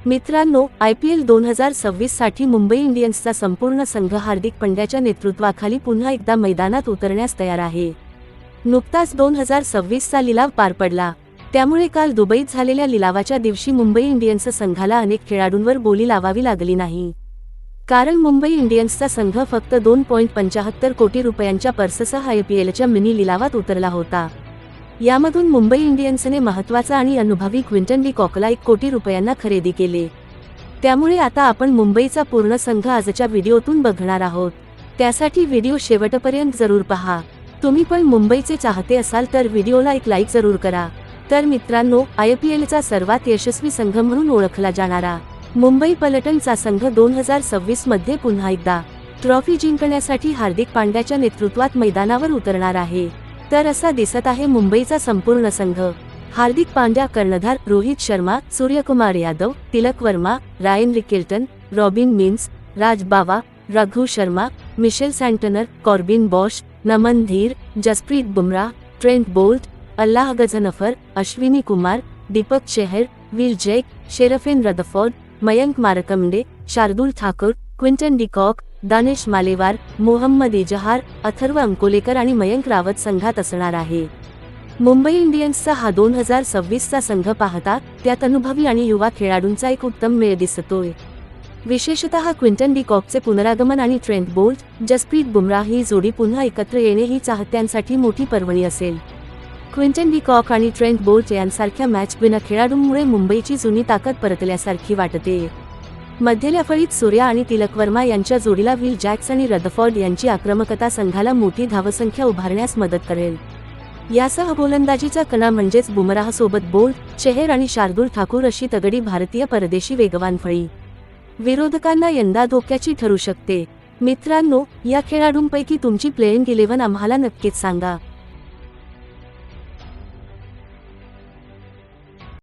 मित्रांनो, IPL 2026 साठी मुंबई इंडियन्सचा संपूर्ण संघ हार्दिक पंड्याच्या नेतृत्वाखाली पुन्हा एकदा मैदानात उतरण्यास तयार आहे. नुकताच 2026 चा लिलाव पार पडला. त्यामुळे काल दुबईत झालेल्या लिलावाच्या दिवशी मुंबई इंडियन्स संघाला अनेक खेळाडूंवर बोली लावावी लागली नाही. कारण मुंबई इंडियन्सचा संघ फक्त 2.75 कोटी रुपयांच्या पर्ससह IPLच्या मिनी लिलावात उतरला होता. यामधून मुंबई इंडियन्सने महत्त्वाचा आणि अनुभवी क्विंटन डी कॉकला 1 कोटी रुपयांना खरेदी केले. त्यामुळे आता आपण मुंबईचा पूर्ण संघ आजच्या व्हिडिओतून बघणार आहोत. त्यासाठी व्हिडिओ शेवटपर्यंत जरूर पहा. तुम्ही पण मुंबईचे चाहते असाल तर व्हिडिओला एक लाईक जरूर करा. तर मित्रांनो, IPLचा सर्वात यशस्वी संघ म्हणून ओळखला जाणारा मुंबई पलटनचा संघ 2026 मध्ये पुन्हा एकदा ट्रॉफी जिंकण्यासाठी हार्दिक पांड्याच्या नेतृत्वात मैदानावर उतरणार आहे. तर असा दिसत आहे मुंबईचा संपूर्ण संघ. हार्दिक पांड्या कर्णधार, Rohit Sharma, Suryakumar Yadav, Tilak Varma, Ryan Rickelton, Robin Minz, Raj Bawa, Raghu Sharma, Mitchell Santner, Corbin Bosch, Naman Dhir, Jasprit Bumrah, Trent Boult, Allah Ghazanfar, Ashwani Kumar, Deepak Chahar, Will Jacks, Sherfane Rutherford, Mayank Markande, Shardul Thakur, Quinton de Kock, Danish Malewar, Mohammad Izhar, Atharva Ankolekar आणि मयंक रावत संघात असणार आहे. मुंबई इंडियन्सचा हा 2026 चा संघ पाहता त्यात अनुभवी आणि युवा खेळाडूंचा एक उत्तम मेळ दिसतोय. विशेषतः क्विंटन डी कॉकचे पुनरागमन आणि ट्रेंट बोल्ट, जसप्रीत बुमराह ही जोडी पुन्हा एकत्र येणे ही चाहत्यांसाठी मोठी पर्वणी असेल. क्विंटन डी कॉक आणि ट्रेंट बोल्ट यांसारख्या मॅच विना खेळाडूंमुळे मुंबईची जुनी ताकद परतल्यासारखी वाटते. मधल्या फळीत सूर्या आणि तिलक वर्मा यांच्या जोडीला विल जॅक्स आणि रदफोर्ड यांची आक्रमकता संघाला मोठी धावसंख्या उभारण्यास मदत करेल. यासह गोलंदाजीचा कणा म्हणजेच बुमराहसोबत बोल्ट, चेहर आणि शार्दुल ठाकूर अशी तगडी भारतीय परदेशी वेगवान फळी विरोधकांना यंदा धोक्याची ठरू शकते. मित्रांनो, या खेळाडूंपैकी तुमची प्लेइंग 11 आम्हाला नक्कीच सांगा.